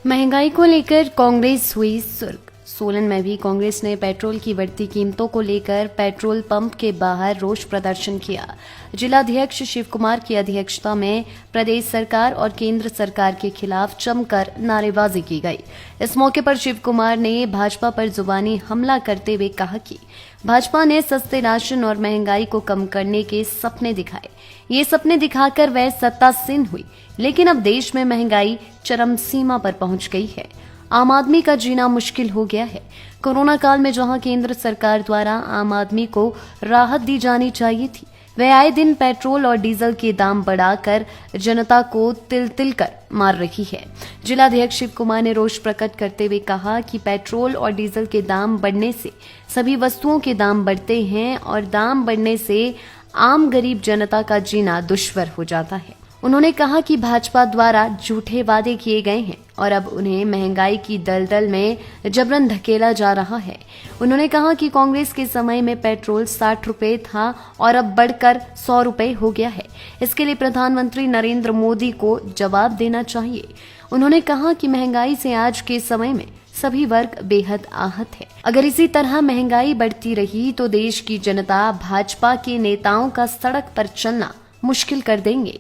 महंगाई को लेकर कांग्रेस हुई सुर्ख। सोलन में भी कांग्रेस ने पेट्रोल की बढ़ती कीमतों को लेकर पेट्रोल पंप के बाहर रोष प्रदर्शन किया। जिलाध्यक्ष शिव कुमार की अध्यक्षता में प्रदेश सरकार और केंद्र सरकार के खिलाफ जमकर नारेबाजी की गई। इस मौके पर शिव कुमार ने भाजपा पर जुबानी हमला करते हुए कहा कि भाजपा ने सस्ते राशन और महंगाई को कम करने के सपने दिखाए। ये सपने दिखाकर वह सत्तासीन हुई, लेकिन अब देश में महंगाई चरम सीमा पर पहुंच गई है। आम आदमी का जीना मुश्किल हो गया है। कोरोना काल में जहां केंद्र सरकार द्वारा आम आदमी को राहत दी जानी चाहिए थी, वह आए दिन पेट्रोल और डीजल के दाम बढ़ाकर जनता को तिल तिल कर मार रही है। जिलाध्यक्ष शिव कुमार ने रोष प्रकट करते हुए कहा कि पेट्रोल और डीजल के दाम बढ़ने से सभी वस्तुओं के दाम बढ़ते हैं और दाम बढ़ने से आम गरीब जनता का जीना दुश्वार हो जाता है। उन्होंने कहा कि भाजपा द्वारा झूठे वादे किए गए हैं और अब उन्हें महंगाई की दलदल में जबरन धकेला जा रहा है। उन्होंने कहा कि कांग्रेस के समय में पेट्रोल 60 रुपए था और अब बढ़कर 100 रुपए हो गया है। इसके लिए प्रधानमंत्री नरेंद्र मोदी को जवाब देना चाहिए। उन्होंने कहा कि महंगाई से आज के समय में सभी वर्ग बेहद आहत है। अगर इसी तरह महंगाई बढ़ती रही तो देश की जनता भाजपा के नेताओं का सड़क पर चलना मुश्किल कर देंगे।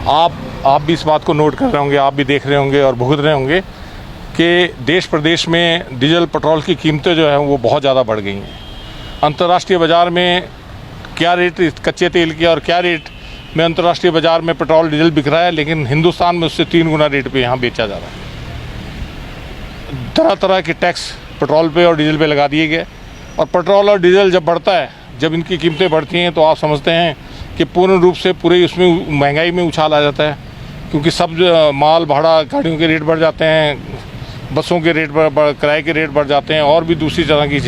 आप भी इस बात को नोट कर रहे होंगे, आप भी देख रहे होंगे और भुगत रहे होंगे कि देश प्रदेश में डीजल पेट्रोल की कीमतें जो हैं वो बहुत ज़्यादा बढ़ गई हैं। अंतर्राष्ट्रीय बाज़ार में क्या रेट कच्चे तेल की और क्या रेट में अंतर्राष्ट्रीय बाज़ार में पेट्रोल डीजल बिक रहा है, लेकिन हिंदुस्तान में उससे 3 गुना रेट पे यहाँ बेचा जा रहा है। तरह तरह के टैक्स पेट्रोल पे और डीजल पे लगा दिए गए, और पेट्रोल और डीजल जब बढ़ता है, जब इनकी कीमतें बढ़ती हैं तो आप समझते हैं कि पूर्ण रूप से पूरे उसमें महंगाई में उछाल आ जाता है, क्योंकि सब माल भाड़ा गाड़ियों के रेट बढ़ जाते हैं, बसों के रेट किराए के रेट बढ़ जाते हैं, और भी दूसरी तरह की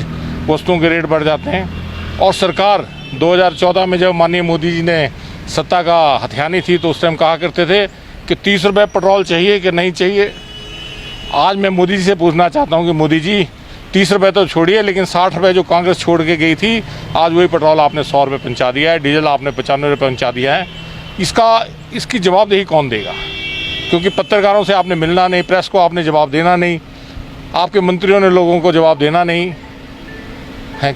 वस्तुओं के रेट बढ़ जाते हैं। और सरकार 2014 में जब माननीय मोदी जी ने सत्ता का हथियानी थी तो उस टाइम कहा करते थे कि 30 रुपये पेट्रोल चाहिए कि नहीं चाहिए। आज मैं मोदी जी से पूछना चाहता हूँ कि मोदी जी 30 रुपये तो छोड़िए, लेकिन 60 रुपये जो कांग्रेस छोड़ के गई थी, आज वही पेट्रोल आपने 100 रुपये पहुँचा दिया है, डीजल आपने 95 रुपये पहुँचा दिया है। इसकी जवाबदेही कौन देगा? क्योंकि पत्रकारों से आपने मिलना नहीं, प्रेस को आपने जवाब देना नहीं, आपके मंत्रियों ने लोगों को जवाब देना नहीं है।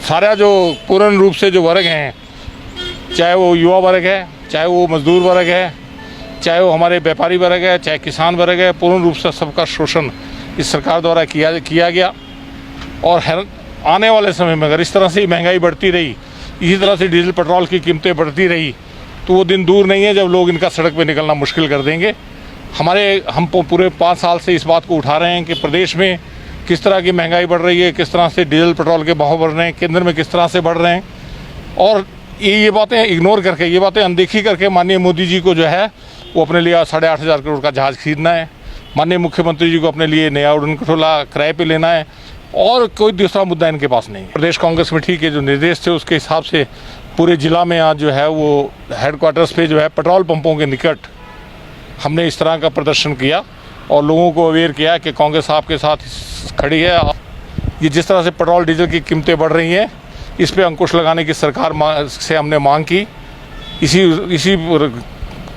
सारा जो पूर्ण रूप से जो वर्ग हैं, चाहे वो युवा वर्ग है, चाहे वो मजदूर वर्ग है, चाहे वो हमारे व्यापारी वर्ग है, चाहे किसान वर्ग है, पूर्ण रूप से सबका शोषण इस सरकार द्वारा किया गया। और आने वाले समय में अगर इस तरह से महंगाई बढ़ती रही, इसी तरह से डीजल पेट्रोल की कीमतें बढ़ती रही, तो वो दिन दूर नहीं है जब लोग इनका सड़क पे निकलना मुश्किल कर देंगे। हम पूरे 5 साल से इस बात को उठा रहे हैं कि प्रदेश में किस तरह की महंगाई बढ़ रही है, किस तरह से डीजल पेट्रोल के भाव बढ़ रहे हैं, केंद्र में किस तरह से बढ़ रहे हैं, और ये बातें इग्नोर करके, ये बातें अनदेखी करके माननीय मोदी जी को जो है वो अपने लिए 8,500 करोड़ का जहाज़ खरीदना है, माननीय मुख्यमंत्री जी को अपने लिए नया उड़न खटोला किराए पे लेना है, और कोई दूसरा मुद्दा इनके पास नहीं है। प्रदेश कांग्रेस कमेटी के जो निर्देश थे उसके हिसाब से पूरे जिला में आज जो है वो हेडक्वार्टर्स पे जो है पेट्रोल पंपों के निकट हमने इस तरह का प्रदर्शन किया और लोगों को अवेयर किया कि कांग्रेस आपके साथ खड़ी है। ये जिस तरह से पेट्रोल डीजल की कीमतें बढ़ रही हैं, इस पर अंकुश लगाने की सरकार से हमने मांग की। इसी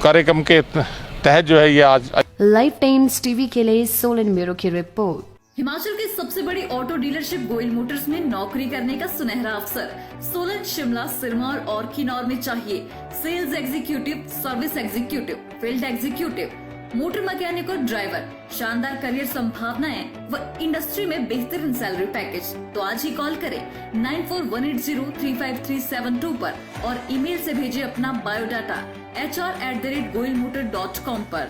कार्यक्रम के तहत जो है ये आज लाइव टाइम्स टीवी के लिए सोलन ब्यूरो की रिपोर्ट। हिमाचल की सबसे बड़ी ऑटो डीलरशिप गोयल मोटर्स में नौकरी करने का सुनहरा अवसर सोलन, शिमला, सिरमौर और किन्नौर में चाहिए sales executive, service executive, field executive, motor mechanic और ड्राइवर। शानदार करियर संभावनाएं व इंडस्ट्री में बेहतरीन सैलरी पैकेज। तो आज ही कॉल करें 9418035372 पर और ईमेल से भेजें अपना बायोडाटा hr@goilmotor.com पर।